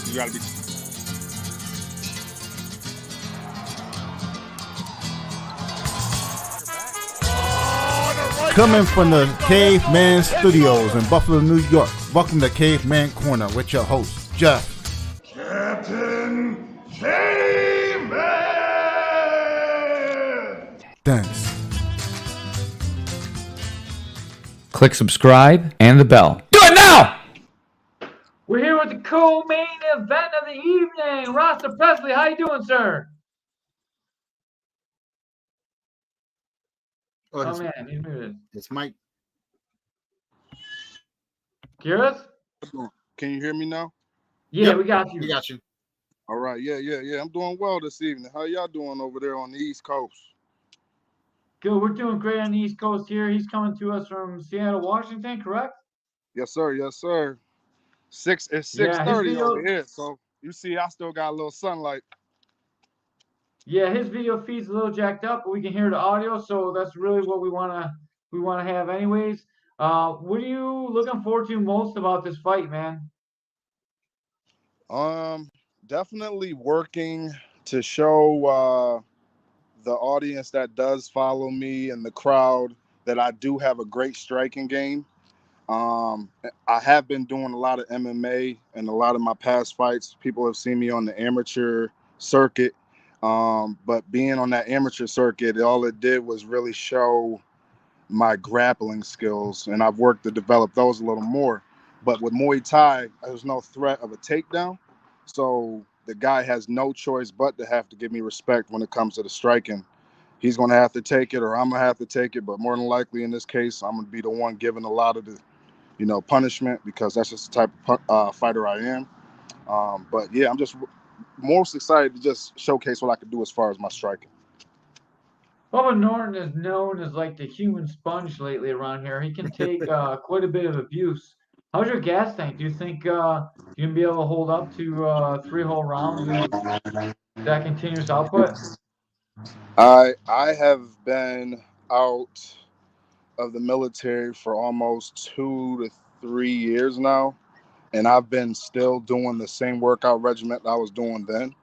You gotta be. Coming from the Caveman Studios in Buffalo, New York. Welcome to Caveman Corner with your host, Jeff. Captain Caveman! Thanks. Click subscribe and the bell. Do it now! We're here with the co-main event of the evening. Rasta Presley, how you doing, sir? Oh, man, he's muted. It's Mike. Hear us? Can you hear me now? Yeah, Yep, we got you. We got you. All right. Yeah. I'm doing well this evening. How y'all doing over there on the East Coast? Good. We're doing great on the East Coast here. He's coming to us from Seattle, Washington, correct? Yes, sir. It's 6:30 over here. So you see, I still got a little sunlight. Yeah, his video feed's a little jacked up, but we can hear the audio, so that's really what we wanna have anyways. What are you looking forward to most about this fight, man? Definitely working to show the audience that does follow me and the crowd that I do have a great striking game. I have been doing a lot of MMA and a lot of my past fights. People have seen me on the amateur circuit. But being on that amateur circuit, all it did was really show my grappling skills, and I've worked to develop those a little more. But with Muay Thai, there's no threat of a takedown. So the guy has no choice but to have to give me respect when it comes to the striking. He's going to have to take it, or I'm going to have to take it. But more than likely in this case, I'm going to be the one giving a lot of the punishment, because that's just the type of fighter I am. But yeah, I'm just most excited to just showcase what I can do as far as my striking. Bubba Norton is known as like the human sponge lately around here. He can take quite a bit of abuse. How's your gas tank? Do you think you can be able to hold up to 3 whole rounds of that continuous output? I have been out of the military for almost 2 to 3 years now, and I've been still doing the same workout regimen I was doing then.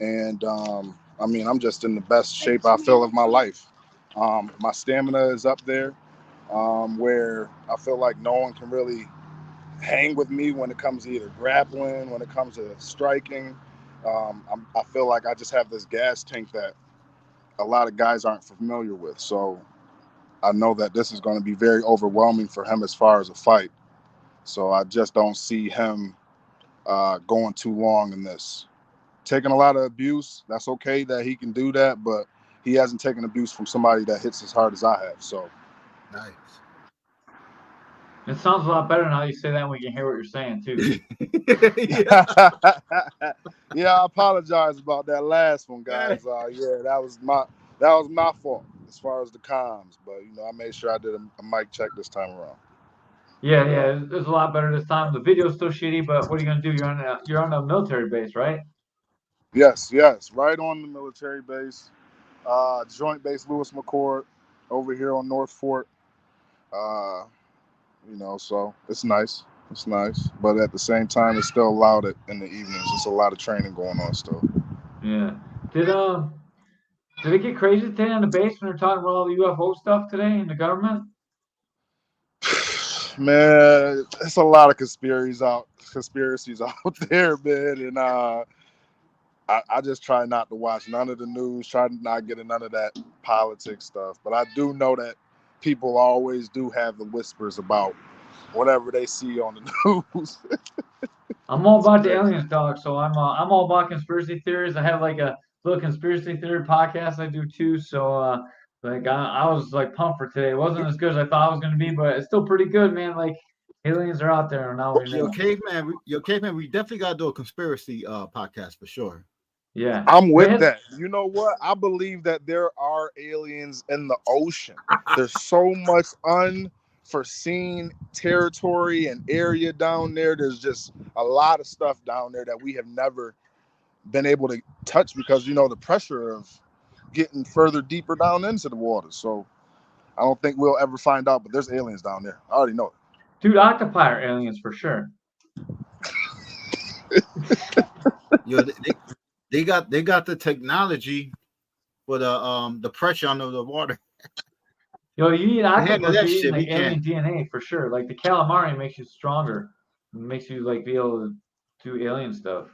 And I'm just in the best shape I feel of my life. My stamina is up there, where I feel like no one can really hang with me when it comes to either grappling, when it comes to striking. I feel like I just have this gas tank that a lot of guys aren't familiar with. So I know that this is going to be very overwhelming for him as far as a fight. So I just don't see him going too long in this. Taking a lot of abuse, that's okay that he can do that, but he hasn't taken abuse from somebody that hits as hard as I have. So Nice. It sounds a lot better now you say that, and we can hear what you're saying too. Yeah, I apologize about that last one, guys. That was my fault as far as the comms, but I made sure I did a mic check this time around. Yeah, it's a lot better this time. The video's still shitty, but what are you gonna do? You're on a military base, right? Yes, right on the military base, Joint Base Lewis McCord, over here on North Fort. So it's nice. It's nice, but at the same time, it's still loud in the evenings. There's a lot of training going on still. Yeah. Did it get crazy today on the base when they're talking about all the UFO stuff today in the government? Man, it's a lot of conspiracies out there, man, and I just try not to watch none of the news, try to not get in none of that politics stuff. But I do know that people always do have the whispers about whatever they see on the news. I'm all about the aliens, dog. So I'm all about conspiracy theories. I have like a little conspiracy theory podcast I do too. So I was like pumped for today. It wasn't as good as I thought it was gonna be, but it's still pretty good, man. Like aliens are out there, and now we know. Caveman, we definitely gotta do a conspiracy podcast for sure. Yeah, I'm with that. You know what? I believe that there are aliens in the ocean. There's so much unforeseen territory and area down there. There's just a lot of stuff down there that we have never been able to touch because, the pressure of getting further deeper down into the water. So I don't think we'll ever find out, but there's aliens down there. I already know it. Dude, octopi are aliens for sure. Yo, they got the technology for the pressure under the water. Yo, you eat To handle octopus, that you're eating shit, like we alien can't. DNA for sure. Like the calamari makes you stronger, makes you like be able to do alien stuff.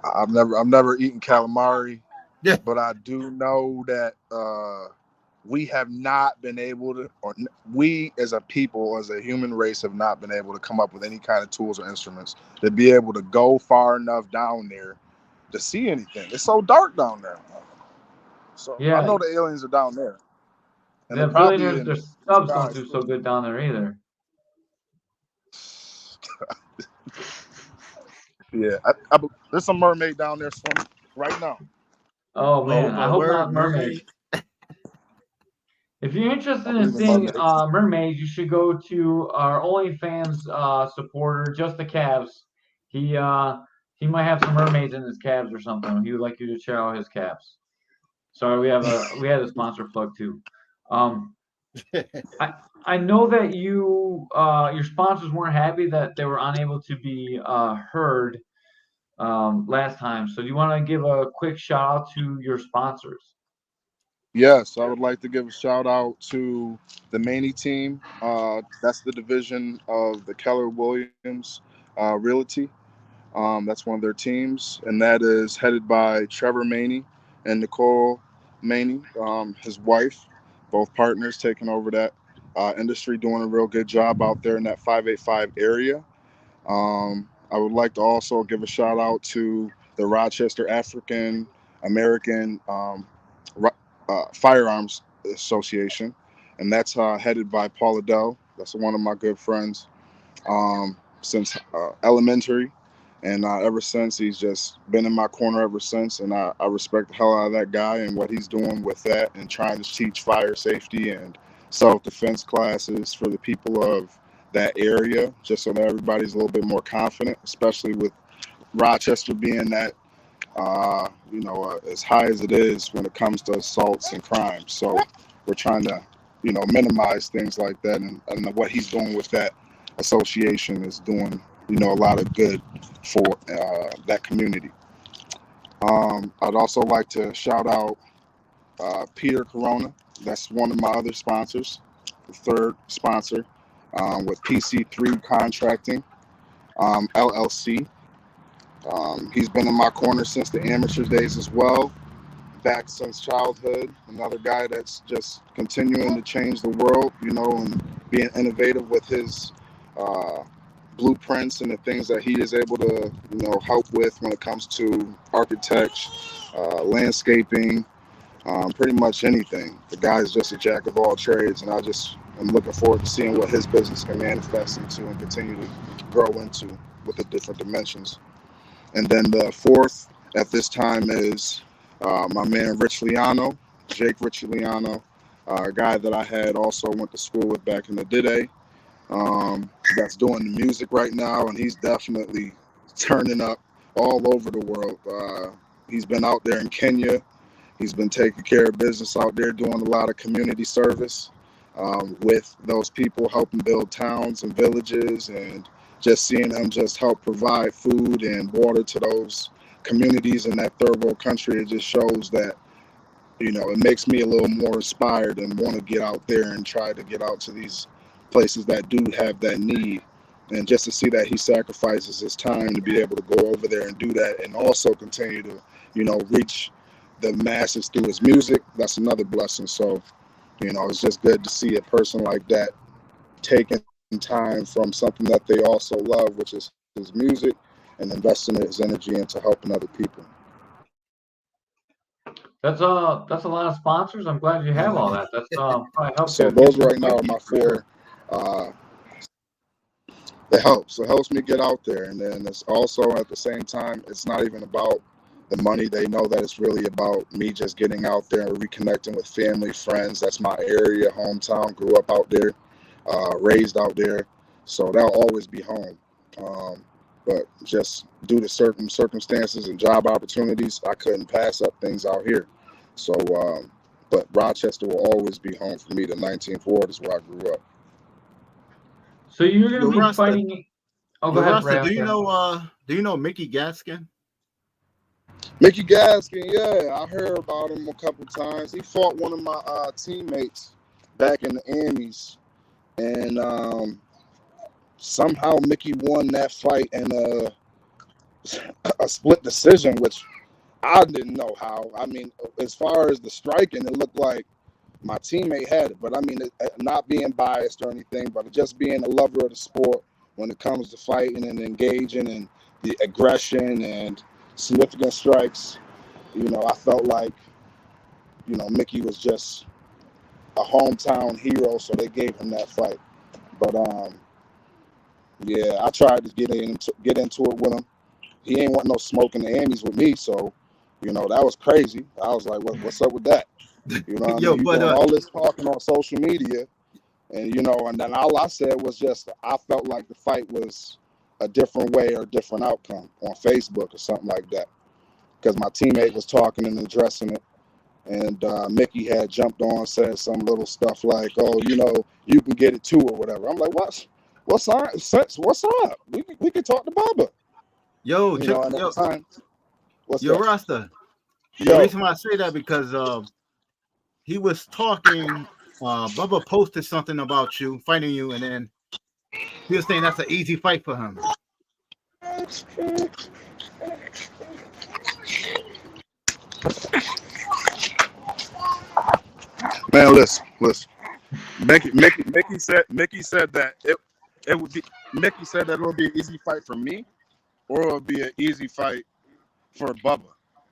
I've never eaten calamari, Yeah. but I do know that we have not been able to, we as a people, as a human race, have not been able to come up with any kind of tools or instruments to be able to go far enough down there to see anything. It's so dark down there. So I Yeah, know the aliens are down there, and yeah, they're probably probably their in the subs don't skies do so too. good down there either. Yeah, there's some mermaid down there swimming right now. Oh Oh man, I my hope word, not mermaids. mermaid. If you're I interested in believe in seeing mermaids. mermaids, you should go to our OnlyFans supporter, just the calves. He might have some mermaids in his calves or something. He would like you to check out his calves. Sorry, we had a sponsor plug too. Um, I I know that your sponsors weren't happy that they were unable to be heard last time. So do you want to give a quick shout out to your sponsors? Yes, I would like to give a shout out to the Maney team. That's the division of the Keller Williams Realty. That's one of their teams, and that is headed by Trevor Maney and Nicole Maney, his wife, both partners taking over that industry, doing a real good job out there in that 585 area. I would like to also give a shout out to the Rochester African American Firearms Association, and that's headed by Paula Dell. That's one of my good friends since elementary. And ever since, he's just been in my corner ever since. And I respect the hell out of that guy and what he's doing with that and trying to teach fire safety and self defense classes for the people of that area, just so that everybody's a little bit more confident, especially with Rochester being that, as high as it is when it comes to assaults and crimes. So we're trying to, minimize things like that. And what he's doing with that association is doing, a lot of good for that community. I'd also like to shout out Peter Corona. That's one of my other sponsors, the third sponsor with PC3 Contracting LLC. He's been in my corner since the amateur days as well, back since childhood. Another guy that's just continuing to change the world, and being innovative with his uh, blueprints and the things that he is able to, help with when it comes to architecture, landscaping, pretty much anything. The guy's just a jack of all trades, and I'm looking forward to seeing what his business can manifest into and continue to grow into with the different dimensions. And then the fourth at this time is my man Rich Liano, Jake Rich Liano, a guy that I had also went to school with back in the day. That's doing the music right now, and he's definitely turning up all over the world. He's been out there in Kenya. He's been taking care of business out there, doing a lot of community service with those people, helping build towns and villages, and just seeing him just help provide food and water to those communities in that third world country. It just shows that, it makes me a little more inspired and want to get out there and try to get out to these places that do have that need. And just to see that he sacrifices his time to be able to go over there and do that, and also continue to, reach the masses through his music, that's another blessing. So, it's just good to see a person like that taking time from something that they also love, which is his music, and investing his energy into helping other people. That's a lot of sponsors. I'm glad you have all that. That's probably helps So you get those some right now are quickies my for sure. four. Uh, it helps me get out there, and then it's also at the same time, it's not even about the money. They know that it's really about me just getting out there and reconnecting with family, friends. That's my area, hometown. Grew up out there, raised out there, so that'll always be home. But just due to certain circumstances and job opportunities, I couldn't pass up things out here. So, but Rochester will always be home for me. The 19th Ward is where I grew up. So you're gonna Yo, be Rasta. fighting. Oh, go ahead, Rasta, Ray. do you know Mickey Gaskin? Mickey Gaskin, yeah, I heard about him a couple times. He fought one of my teammates back in the Emmys, and somehow Mickey won that fight in a split decision, which I didn't know how. I mean, as far as the striking, it looked like my teammate had it, but I mean, not being biased or anything, but just being a lover of the sport when it comes to fighting and engaging and the aggression and significant strikes. I felt like, Mickey was just a hometown hero, so they gave him that fight. But yeah, I tried to get into it with him. He ain't want no smoke in the Emmys with me, so that was crazy. I was like, what's up with that? You know what I mean? You doing all this talking on social media, and and then all I said was just I felt like the fight was a different way or a different outcome on Facebook or something like that, because my teammate was talking and addressing it, and Mickey had jumped on, said some little stuff like, "Oh, you can get it too" or whatever. I'm like, what's up? What's up? We can talk to Bubba. Yo, Rasta. The reason why I say that because he was talking. Bubba posted something about you fighting you, and then he was saying that's an easy fight for him. Man, listen. Mickey said that it would be. Mickey said that it would be an easy fight for me, or it would be an easy fight for Bubba.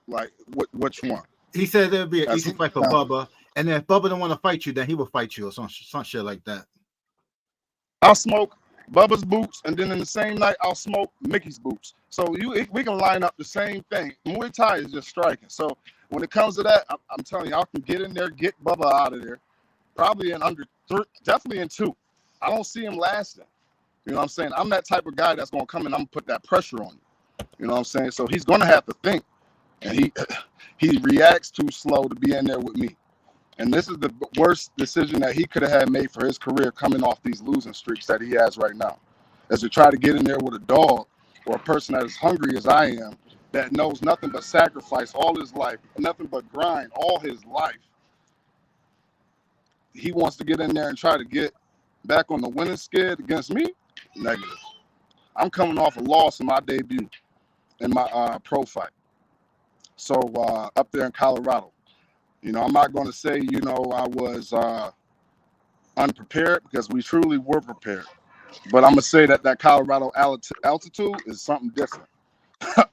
Like, which one? He said there would be an easy fight for Bubba, and then if Bubba don't want to fight you, then he will fight you or some shit like that. I'll smoke Bubba's boots, and then in the same night, I'll smoke Mickey's boots. So we can line up the same thing. Muay Thai is just striking. So when it comes to that, I'm telling you, I can get in there, get Bubba out of there, probably in under definitely in 2. I don't see him lasting. You know what I'm saying? I'm that type of guy that's going to come in, I'm going to put that pressure on you. You know what I'm saying? So he's going to have to think. And he reacts too slow to be in there with me. And this is the worst decision that he could have had made for his career, coming off these losing streaks that he has right now, is to try to get in there with a dog or a person that is hungry as I am, that knows nothing but sacrifice all his life, nothing but grind all his life. He wants to get in there and try to get back on the winning skid against me? Negative. I'm coming off a loss in my debut in my pro fight. So up there in Colorado, I'm not going to say, I was unprepared, because we truly were prepared. But I'm going to say that Colorado altitude is something different.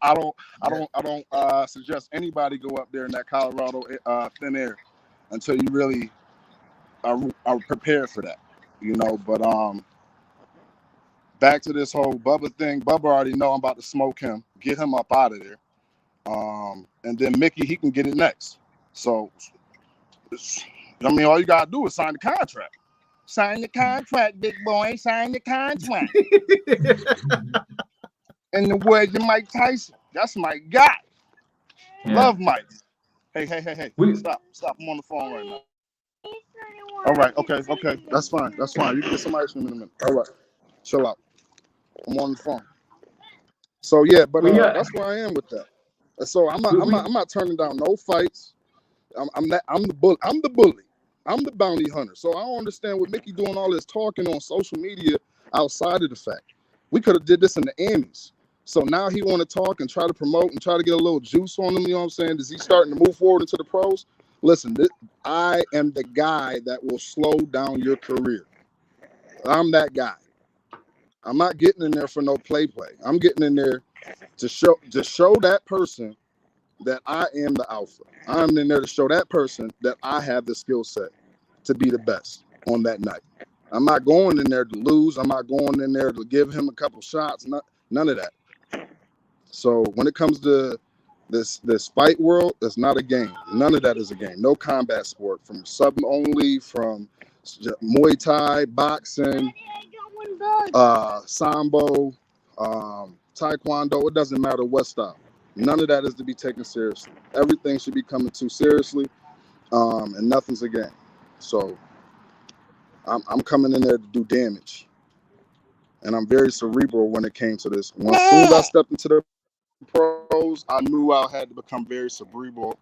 I don't suggest anybody go up there in that Colorado thin air until you really are prepared for that, But back to this whole Bubba thing. Bubba already know I'm about to smoke him, get him up out of there. And then Mickey, he can get it next. So, all you got to do is sign the contract. Sign the contract, big boy. Sign the contract. In the words of Mike Tyson, that's my guy. Yeah. Love Mike. Hey. Stop. I'm on the phone right now. All right. Okay. That's fine. You can get some ice cream in a minute. All right. Chill out. I'm on the phone. So, yeah, but that's where I am with that. So I'm not turning down no fights. I'm the bully. I'm the bounty hunter. So I don't understand what Mickey doing all this talking on social media outside of the fact. We could have did this in the Emmys. So now he want to talk and try to promote and try to get a little juice on him. You know what I'm saying? Is he starting to move forward into the pros? Listen, I am the guy that will slow down your career. I'm that guy. I'm not getting in there for no play. I'm getting in there to show that person that I am the alpha. I'm in there to show that person that I have the skill set to be the best on that night. I'm not going in there to lose. I'm not going in there to give him a couple shots. None of that. So when it comes to this fight world, it's not a game. None of that is a game. No combat sport, from sub only, from Muay Thai, boxing, Sambo, Taekwondo. It doesn't matter what style. None of that is to be taken seriously. Everything should be coming too seriously, and nothing's a game. So I'm coming in there to do damage, and I'm very cerebral when it came to this. As soon as I stepped into the pros, I knew I had to become very cerebral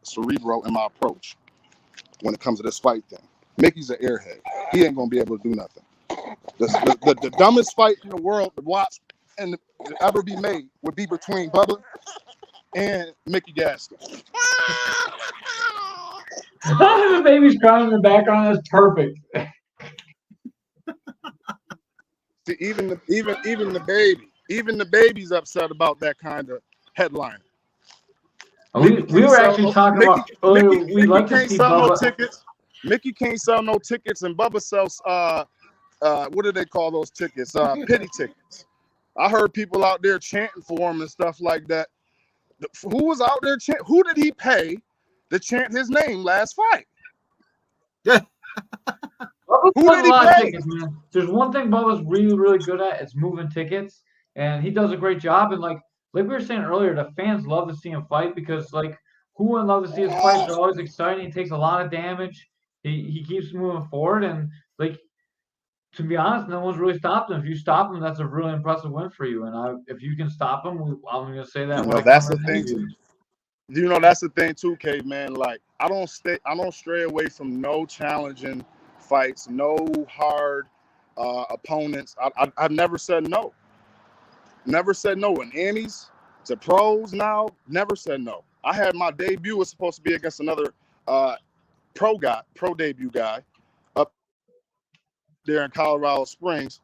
in my approach when it comes to this fight thing. Mickey's an airhead. He ain't gonna be able to do nothing. The dumbest fight in the world to watch and to ever be made would be between Bubba and Mickey Gaston. The baby's crying in the background. That's perfect. See, even the baby's upset about that kind of headline. We were actually talking about earlier. We like to see Bubba. No tickets. Mickey can't sell no tickets, and Bubba sells what do they call those tickets? Pity tickets. I heard people out there chanting for him and stuff like that. Who was out there chanting? Who did he pay to chant his name last fight? Yeah. Who did he pay? Tickets, man. There's one thing Bubba's really, really good at. It's moving tickets, and he does a great job. And like we were saying earlier, the fans love to see him fight because like who wouldn't love to see his fights? They're always exciting. He takes a lot of damage. He keeps moving forward, and like to be honest, no one's really stopped him. If you stop him, that's a really impressive win for you. And if you can stop him, I'm going to say that. That's the thing too. That's the thing too, Caveman. Like I don't stray away from no challenging fights, no hard opponents. I've never said no. Never said no. In Annie's to pros now, never said no. I had my debut was supposed to be against another pro debut guy up there in Colorado Springs,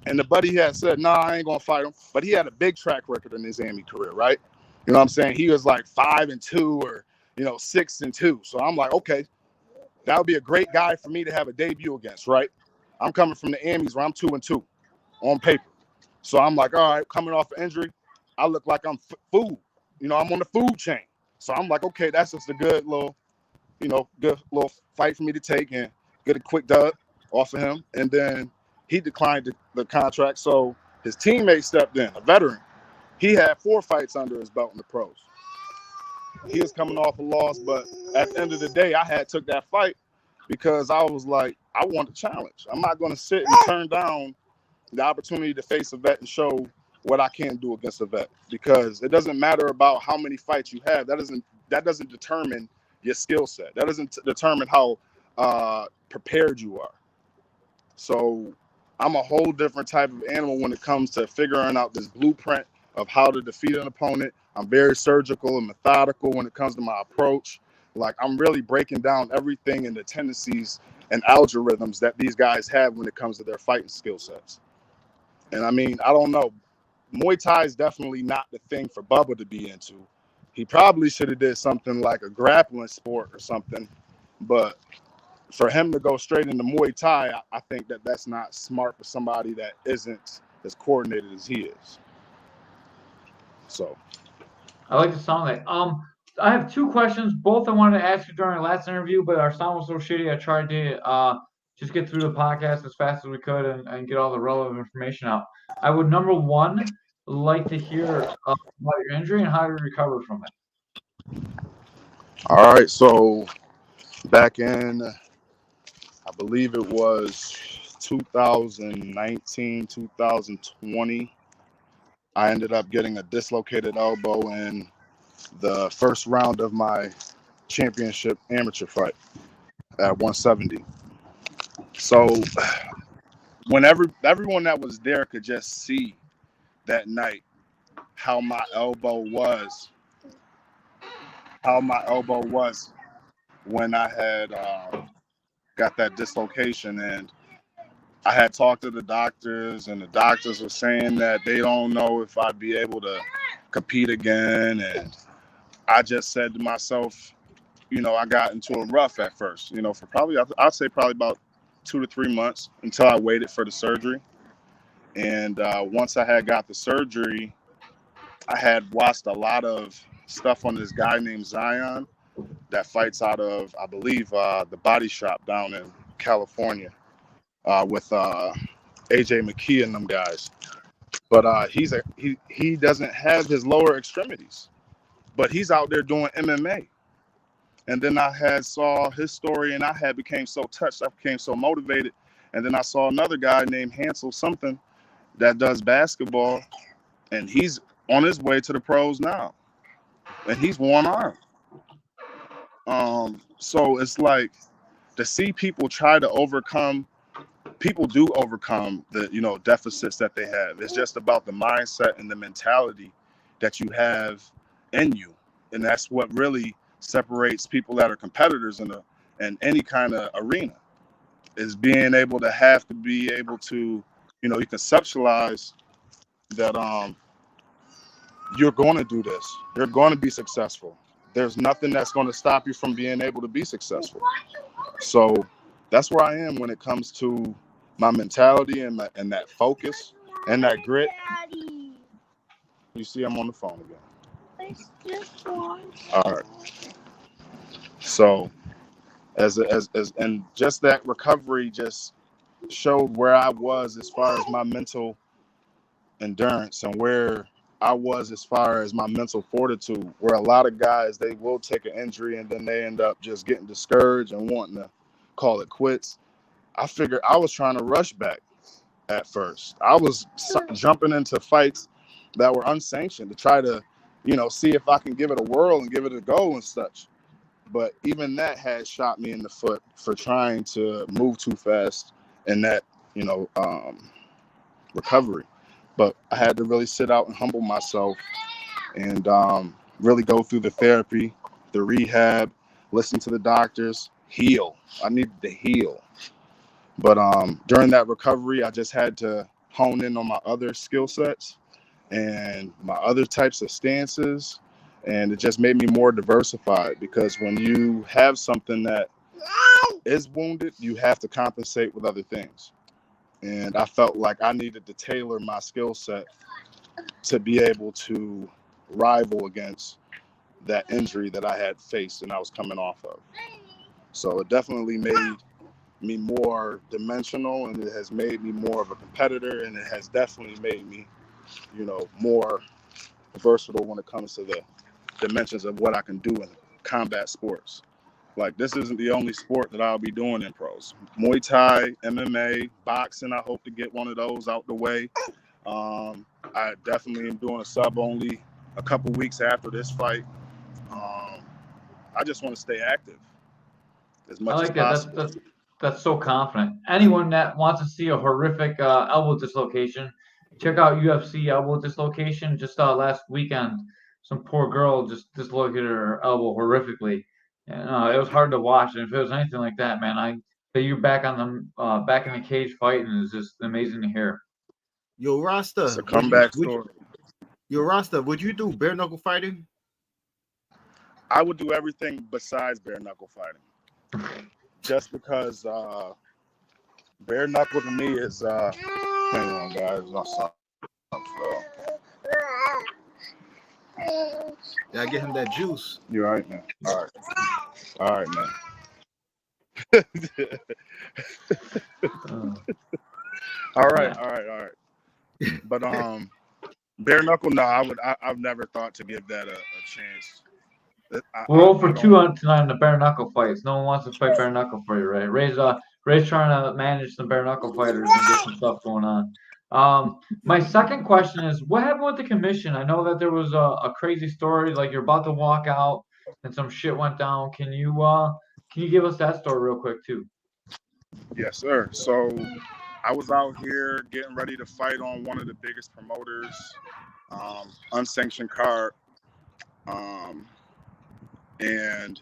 and the buddy had said, "Nah, I ain't gonna fight him." But he had a big track record in his Emmy career, right? You know what I'm saying? He was like 5-2 or 6-2. So I'm like, okay, that would be a great guy for me to have a debut against, right? I'm coming from the Emmys where I'm 2-2 on paper. So I'm like, all right, coming off an injury, I look like I'm food. I'm on the food chain. So I'm like, okay, that's just a good little fight for me to take and get a quick dub off of him. And then he declined the contract. So his teammate stepped in, a veteran. He had 4 fights under his belt in the pros. He was coming off a loss, but at the end of the day, I took that fight because I was like, I want a challenge. I'm not going to sit and turn down the opportunity to face a vet and show what I can do against a vet, because it doesn't matter about how many fights you have. That doesn't determine your skill set. That doesn't determine how prepared you are. So I'm a whole different type of animal when it comes to figuring out this blueprint of how to defeat an opponent. I'm very surgical and methodical when it comes to my approach. Like I'm really breaking down everything and the tendencies and algorithms that these guys have when it comes to their fighting skill sets. And I mean, I don't know. Muay Thai is definitely not the thing for Bubba to be into. He probably should have did something like a grappling sport or something. But for him to go straight into Muay Thai, I think that's not smart for somebody that isn't as coordinated as he is. So I like the sound of that. I have 2 questions. Both I wanted to ask you during our last interview, but our sound was so shitty. I tried to just get through the podcast as fast as we could and get all the relevant information out. I would, number 1, like to hear about your injury and how you recovered from it. All right. So back in, I believe it was 2019, 2020, I ended up getting a dislocated elbow in the first round of my championship amateur fight at 170. So whenever everyone that was there could just see that night how my elbow was when I had got that dislocation. And I had talked to the doctors, and the doctors were saying that they don't know if I'd be able to compete again. And I just said to myself, I got into a rough at first, for probably, I'd say probably about 2 to 3 months until I waited for the surgery. And once I had got the surgery, I had watched a lot of stuff on this guy named Zion that fights out of, I believe, the Body Shop down in California with AJ McKee and them guys. But he doesn't have his lower extremities, but he's out there doing MMA. And then I saw his story, and I became so touched. I became so motivated. And then I saw another guy named Hansel something, that does basketball, and he's on his way to the pros now, and he's one arm. So it's like to see people try to overcome. People do overcome the deficits that they have. It's just about the mindset and the mentality that you have in you, and that's what really separates people that are competitors in any kind of arena. Is being able to have to be able to you conceptualize that you're going to do this. You're going to be successful. There's nothing that's going to stop you from being able to be successful. So that's where I am when it comes to my mentality and that focus and that grit. You see, I'm on the phone again. All right. So as and just that recovery just showed where I was as far as my mental endurance and where I was as far as my mental fortitude, where a lot of guys, they will take an injury and then they end up just getting discouraged and wanting to call it quits. I figured I was trying to rush back at first. I was jumping into fights that were unsanctioned to try to, see if I can give it a whirl and give it a go and such. But even that had shot me in the foot for trying to move too fast in that, recovery. But I had to really sit out and humble myself and really go through the therapy, the rehab, listen to the doctors, heal. I needed to heal. But during that recovery, I just had to hone in on my other skill sets and my other types of stances. And it just made me more diversified because when you have something that is wounded, you have to compensate with other things. And I felt like I needed to tailor my skill set to be able to rival against that injury that I had faced and I was coming off of. So it definitely made me more dimensional, and it has made me more of a competitor, and it has definitely made me, more versatile when it comes to the dimensions of what I can do in combat sports. Like, this isn't the only sport that I'll be doing in pros. Muay Thai, MMA, boxing, I hope to get one of those out the way. I definitely am doing a sub only a couple weeks after this fight. I just want to stay active as I much as like that. possible. That's so confident. Anyone that wants to see a horrific elbow dislocation, check out UFC elbow dislocation. Just last weekend, some poor girl just dislocated her elbow horrifically, and it was hard to watch. And if it was anything like that, man, that you're back on the back in the cage fighting is just amazing to hear. Yo, Rasta, It's a comeback story. Yo, Rasta, would you do bare knuckle fighting? I would do everything besides bare knuckle fighting. Just because bare knuckle to me is hang on guys, my son. Yeah, get him that juice. You all right, man? All right, man. All right. But bare knuckle, no, I've never thought to give that a chance. We're 0 for 2 on tonight on the bare knuckle fights. No one wants to fight bare knuckle for you, right? Ray's trying to manage some bare knuckle fighters and get some stuff going on. My second question is, what happened with the commission? I know that there was a crazy story, like you're about to walk out and some shit went down. Can you give us that story real quick too? Yes, sir. So I was out here getting ready to fight on one of the biggest promoters, unsanctioned card. And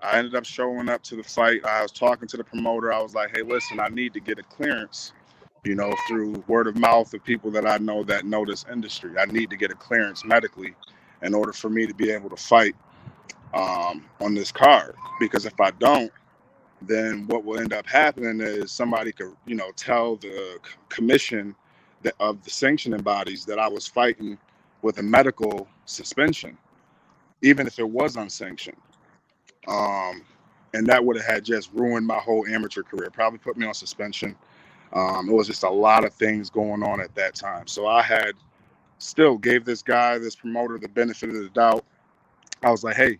I ended up showing up to the fight. I was talking to the promoter. I was like, hey, listen, I need to get a clearance, through word of mouth of people that I know that know this industry. I need to get a clearance medically in order for me to be able to fight on this card. Because if I don't, then what will end up happening is somebody could, tell the commission of the sanctioning bodies that I was fighting with a medical suspension, even if it was unsanctioned. And that would have had just ruined my whole amateur career, probably put me on suspension. It was just a lot of things going on at that time. So I had still gave this promoter, the benefit of the doubt. I was like, hey,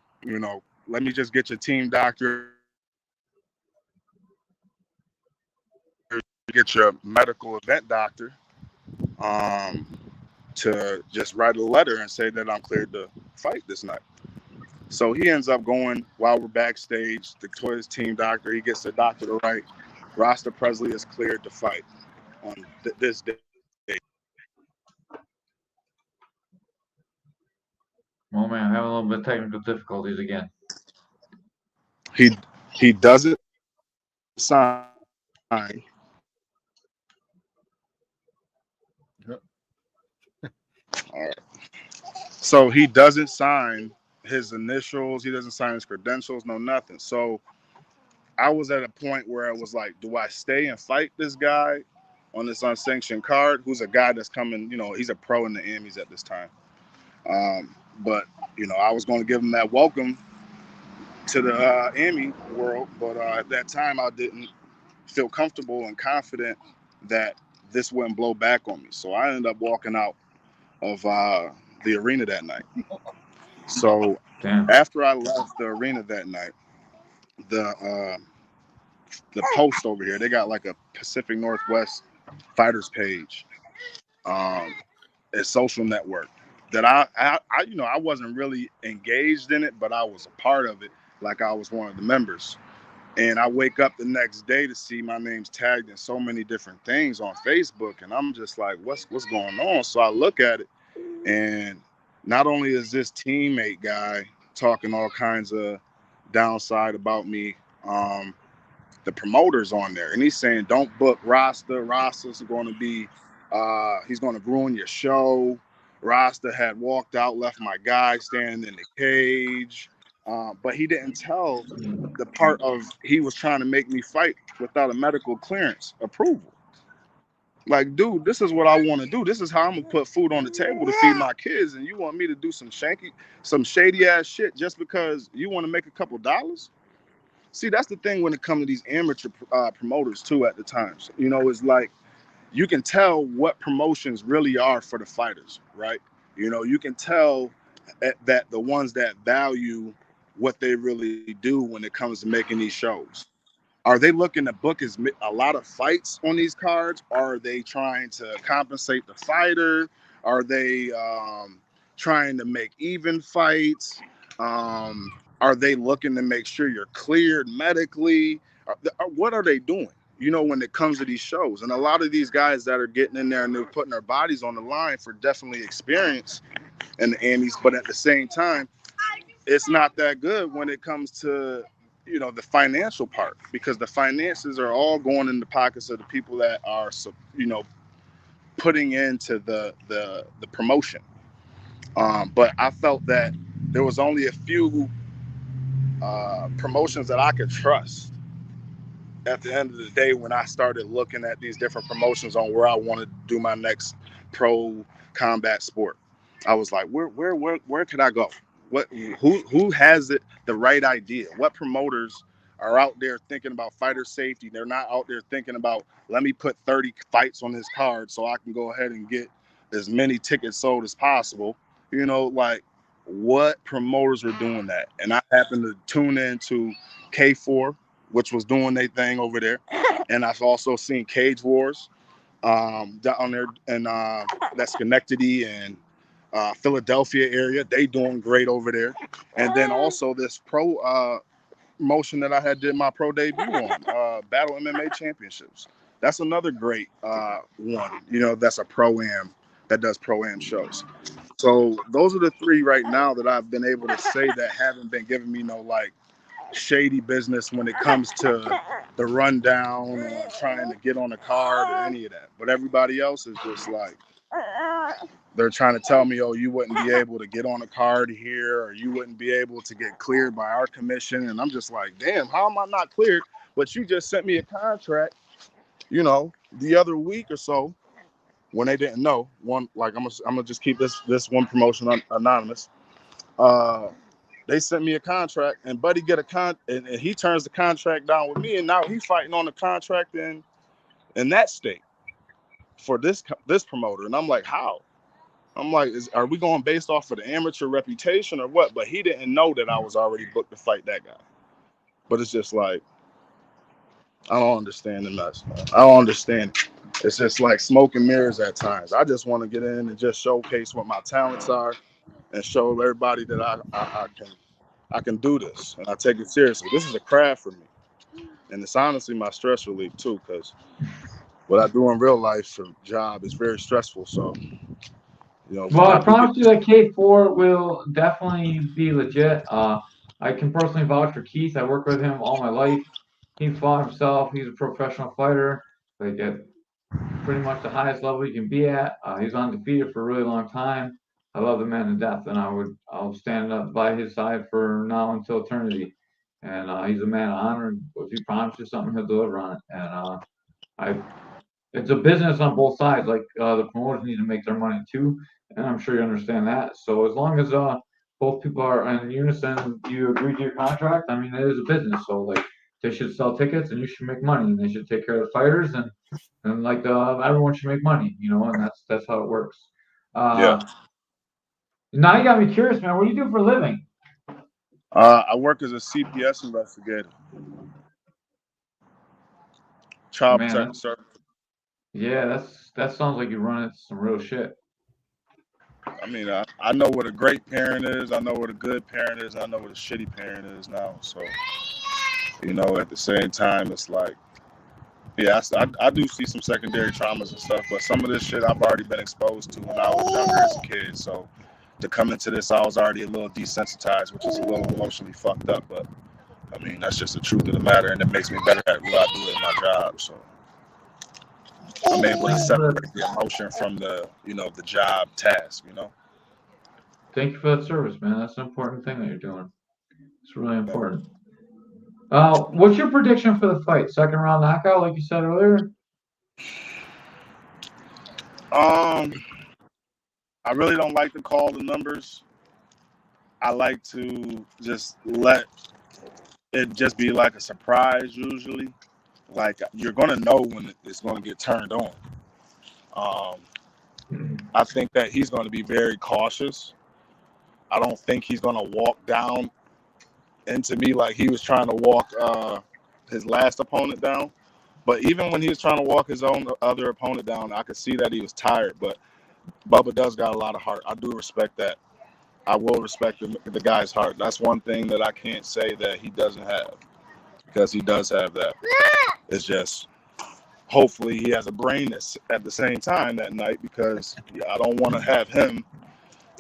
let me just get your team doctor, get your medical event doctor, to just write a letter and say that I'm cleared to fight this night. So he ends up going while we're backstage to his team doctor. He gets the doctor to write, Rasta Presley is cleared to fight on this day. Oh man, I'm having a little bit of technical difficulties again. He doesn't sign. Yep. All right. So he doesn't sign his initials. He doesn't sign his credentials. No nothing. So I was at a point where I was like, do I stay and fight this guy on this unsanctioned card? Who's a guy that's coming? You know, he's a pro in the Emmys at this time. But you know, I was going to give him that welcome to the Emmy world, but at that time I didn't feel comfortable and confident that this wouldn't blow back on me. So I ended up walking out of the arena that night. So Damn. after I left the arena that night, the Post over here, they got like a Pacific Northwest fighters page, um, a social network that I you know, I wasn't really engaged in it, but I was a part of it, like I was one of the members. And I wake up the next day to see my name's tagged in so many different things on Facebook, and I'm just like, what's going on? So I look at it, and not only is this teammate guy talking all kinds of downside about me, the promoter's on there, and he's saying, don't book Rasta. Rasta's going to be, he's going to ruin your show. Rasta had walked out, left my guy standing in the cage. But he didn't tell the part of he was trying to make me fight without a medical clearance approval. Like, dude, this is what I want to do. This is how I'm gonna put food on the table to feed my kids, and you want me to do some shady ass shit just because you want to make a couple dollars? See, that's the thing when it comes to these amateur promoters too. At the times, you know, it's like you can tell what promotions really are for the fighters, right? You know, you can tell that the ones that value what they really do when it comes to making these shows. Are they looking to book a lot of fights on these cards? Are they trying to compensate the fighter? Are they trying to make even fights? Are they looking to make sure you're cleared medically? What are they doing? You know, when it comes to these shows, and a lot of these guys that are getting in there and they're putting their bodies on the line for definitely experience in the Emmys, but at the same time, it's not that good when it comes to, you know, the financial part, because the finances are all going in the pockets of the people that are, you know, putting into the promotion. But I felt that there was only a few promotions that I could trust at the end of the day when I started looking at these different promotions on where I wanted to do my next pro combat sport. I was like, where could I go? Who has it the right idea? What promoters are out there thinking about fighter safety? They're not out there thinking about, let me put 30 fights on this card so I can go ahead and get as many tickets sold as possible. You know, like, what promoters were doing that? And I happened to tune into K4, which was doing their thing over there. And I've also seen Cage Wars down there in that Schenectady and Philadelphia area. They doing great over there. And then also this pro motion that I had did my pro debut on, Battle MMA Championships. That's another great one. You know, that's a pro-am that does pro-am shows. So those are the three right now that I've been able to say that haven't been giving me no like shady business when it comes to the rundown or trying to get on a card or any of that. But everybody else is just like, they're trying to tell me, oh, you wouldn't be able to get on a card here, or you wouldn't be able to get cleared by our commission. And I'm just like, damn, how am I not cleared? But you just sent me a contract, you know, the other week or so when they didn't know. One, like, I'm gonna just keep this one promotion anonymous. They sent me a contract, and Buddy get and he turns the contract down with me, and now he's fighting on the contract in that state for this promoter. And I'm like, how? I'm like, are we going based off of the amateur reputation or what? But he didn't know that I was already booked to fight that guy. But it's just like, I don't understand the mess, man. I don't understand it. it's just like smoke and mirrors at times. I just want to get in and just showcase what my talents are and show everybody that I can do this and I take it seriously. This is a craft for me, and it's honestly my stress relief too, because what I do in real life for job is very stressful. So Well, when I I do get promise you that K4 will definitely be legit. I can personally vouch for Keith. I worked with him all my life. He fought himself. He's a professional fighter, like at pretty much the highest level you can be at. He's undefeated for a really long time. I love the man to death, and I'll stand up by his side for now until eternity. And he's a man of honor. And if he promises something, he'll deliver on it. And I it's a business on both sides. Like the promoters need to make their money too, and I'm sure you understand that. So as long as both people are in unison, you agree to your contract. I mean, it is a business, so like they should sell tickets and you should make money, and they should take care of the fighters, and like everyone should make money, and that's how it works. yeah. Now you got me curious, man. What do you do for a living? I work as a CPS investigator. Child Man, protective service. yeah, that sounds like you run into some real shit. I mean, I know what a great parent is. I know what a good parent is. I know what a shitty parent is now. So, at the same time, it's like, yeah, I do see some secondary traumas and stuff, but some of this shit I've already been exposed to when I was younger as a kid. So, to come into this, I was already a little desensitized, which is a little emotionally fucked up. But, I mean, that's just the truth of the matter, and it makes me better at what I do in my job. So, I'm able to separate the emotion from the job task. Thank you for that service, man. That's an important thing that you're doing. It's really important. What's your prediction for the fight? Second round knockout, like you said earlier? I really don't like to call the numbers. I like to just let it just be like a surprise usually. Like you're gonna know when it's gonna get turned on. I think that he's gonna be very cautious. I don't think he's gonna walk down into me like he was trying to walk his last opponent down. But even when he was trying to walk his own other opponent down, I could see that he was tired. But Bubba does got a lot of heart. I do respect that. I will respect the guy's heart. That's one thing that I can't say that he doesn't have, because he does have that. It's just hopefully he has a brain that's at the same time that night, because I don't want to have him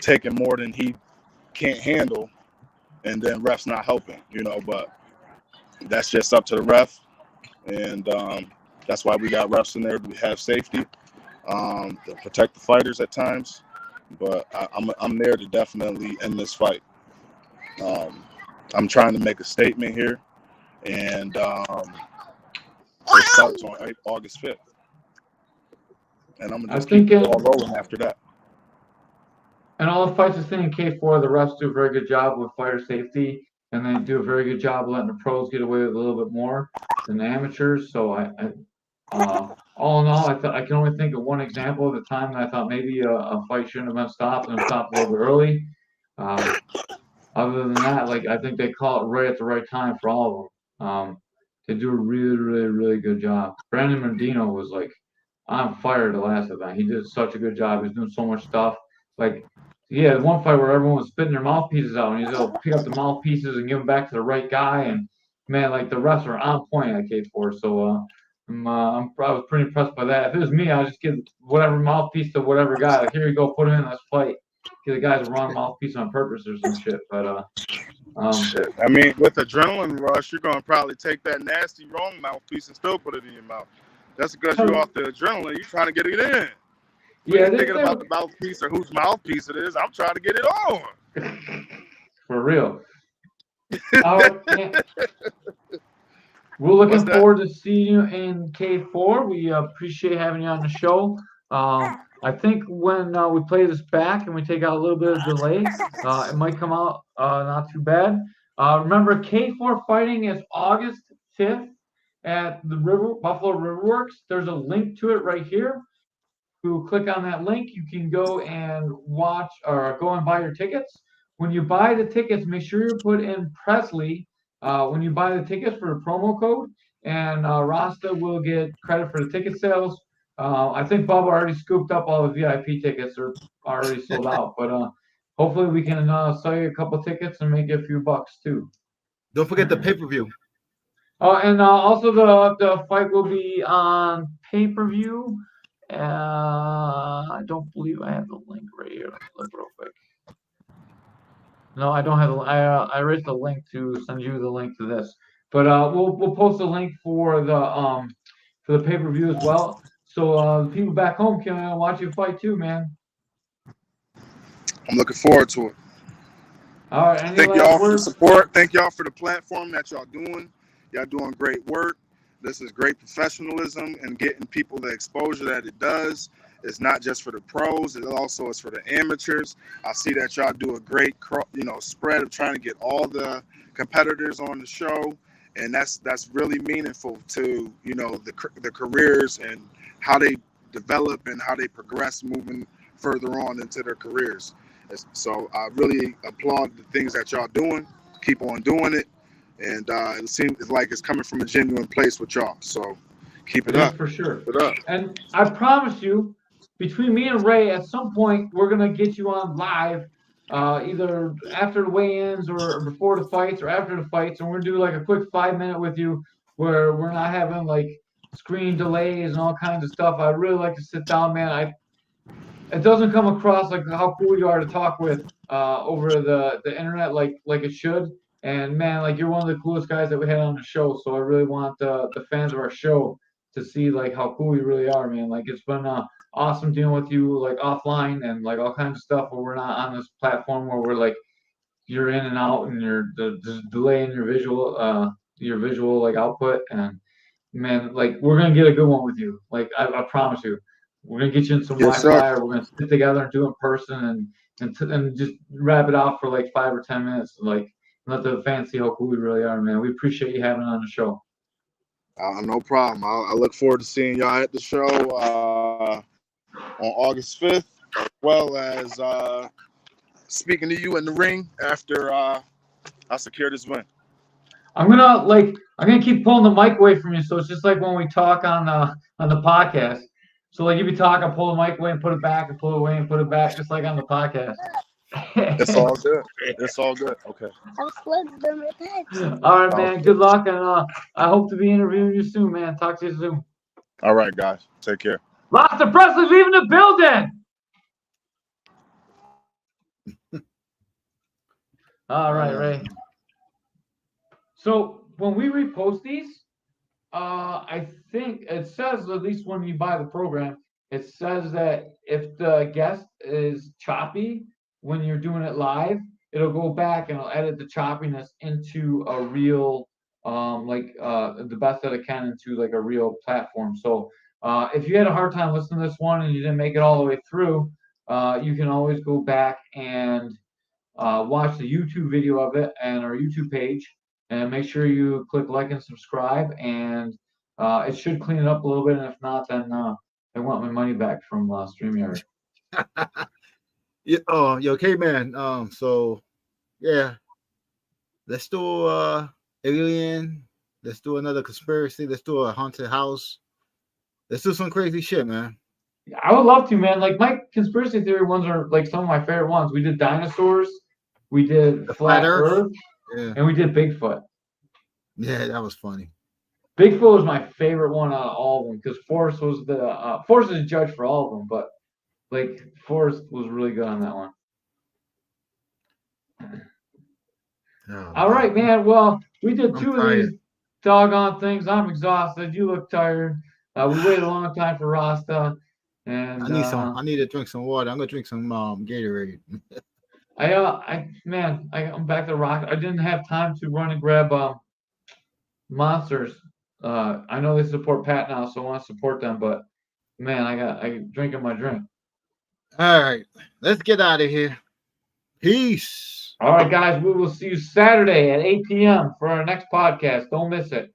taking more than he can't handle and then refs not helping, but that's just up to the ref. And that's why we got refs in there to have safety, to protect the fighters at times. But I'm there to definitely end this fight. I'm trying to make a statement here, and it starts on August 5th. And I'm gonna just keep it all rolling after that. And all the fights I've seen in K4, the refs do a very good job with fighter safety, and they do a very good job letting the pros get away with a little bit more than the amateurs. So all in all, I can only think of one example of the time that I thought maybe a fight shouldn't have been stopped and stopped a little bit early. Other than that, like I think they call it right at the right time for all of them. They do a really, really, really good job. Brandon Mendino was like on fire the last event. He did such a good job. He's doing so much stuff. Like, yeah, one fight where everyone was spitting their mouthpieces out, and he's able to pick up the mouthpieces and give them back to the right guy. And man, like the refs are on point at K4. So I was pretty impressed by that. If it was me, I'd just give whatever mouthpiece to whatever guy. Like, here you go, put him in, let's fight. Give the guys a wrong mouthpiece on purpose or some shit. But shit. I mean, with adrenaline rush, you're gonna probably take that nasty wrong mouthpiece and still put it in your mouth. That's because you're off the adrenaline. You're trying to get it in. Yeah, thinking about the mouthpiece or whose mouthpiece it is. I'm trying to get it on. For real. We're looking forward to seeing you in K4. We appreciate having you on the show. I think when we play this back and we take out a little bit of delay, it might come out not too bad. Remember, K4 fighting is August 5th at the Buffalo Riverworks. There's a link to it right here. You click on that link, you can go and watch or go and buy your tickets. When you buy the tickets, make sure you put in Presley when you buy the tickets for the promo code, and Rasta will get credit for the ticket sales. I think Bubba already scooped up all the VIP tickets. They're already sold out. But hopefully we can sell you a couple tickets and make you a few bucks too. Don't forget the pay-per-view. Oh, and also the fight will be on pay-per-view. I don't believe I have the link right here. Let me look real quick. No, I don't have the. I raised the link to send you the link to this, but we'll post a link for the pay-per-view as well. So the people back home can watch you fight too, man. I'm looking forward to it. All right. Any Thank last y'all for the words? support. Thank y'all for the platform that y'all doing. Y'all doing great work. This is great professionalism and getting people the exposure that it does. It's not just for the pros. It also is for the amateurs. I see that y'all do a great, spread of trying to get all the competitors on the show, and that's really meaningful to the careers and how they develop and how they progress moving further on into their careers. So I really applaud the things that y'all doing. Keep on doing it, and it seems like it's coming from a genuine place with y'all. So keep it up. For sure. Keep it up. And I promise you, between me and Ray, at some point we're gonna get you on live, either after the weigh-ins or before the fights or after the fights, and we're gonna do like a quick 5 minute with you where we're not having like screen delays and all kinds of stuff. I'd really like to sit down, man. It doesn't come across like how cool you are to talk with over the internet like it should. And man, like you're one of the coolest guys that we had on the show. So I really want the fans of our show to see like how cool you really are, man. Like it's been awesome dealing with you like offline and like all kinds of stuff where we're not on this platform where we're like you're in and out and you're the delay in your visual like output. And man, like we're gonna get a good one with you. Like I promise you. We're gonna get you in some Yes, Wi-Fi, sir. or we're gonna sit together and do it in person and just wrap it out for like 5 or 10 minutes, like let the fans see how cool we really are, man. We appreciate you having on the show. No problem. I look forward to seeing y'all at the show on August 5th, as well as speaking to you in the ring after I secure this win. I'm gonna keep pulling the mic away from you, so it's just like when we talk on the podcast. So like if you talk, I pull the mic away and put it back, and pull it away and put it back, just like on the podcast. It's all good. It's all good. Okay. All right, man. Good luck, and I hope to be interviewing you soon, man. Talk to you soon. All right, guys. Take care. Rasta Presley's leaving the building. All right, Ray. So when we repost these, I think it says, at least when you buy the program, it says that if the guest is choppy when you're doing it live, it'll go back and it'll edit the choppiness into a real, the best that it can into like a real platform. So if you had a hard time listening to this one and you didn't make it all the way through, you can always go back and watch the YouTube video of it and our YouTube page. And make sure you click like and subscribe, and it should clean it up a little bit. And if not, then I want my money back from StreamYard. Okay, man. So yeah, let's do alien. Let's do another conspiracy. Let's do a haunted house. Let's do some crazy shit, man. I would love to, man. Like my conspiracy theory ones are like some of my favorite ones. We did dinosaurs, we did The flat Earth. Yeah. And we did Bigfoot. Yeah, that was funny. Bigfoot was my favorite one out of all of them because Forrest was Forrest is a judge for all of them, but like Forrest was really good on that one. All right, man. Well, we did two of these doggone things. I'm exhausted. You look tired. We waited a long time for Rasta, and I need to drink some water. I'm gonna drink some Gatorade. I'm back to rock. I didn't have time to run and grab Monsters. I know they support Pat now, so I want to support them. But man, I drinking my drink. All right, let's get out of here. Peace. All right, guys, we will see you Saturday at 8 p.m. for our next podcast. Don't miss it.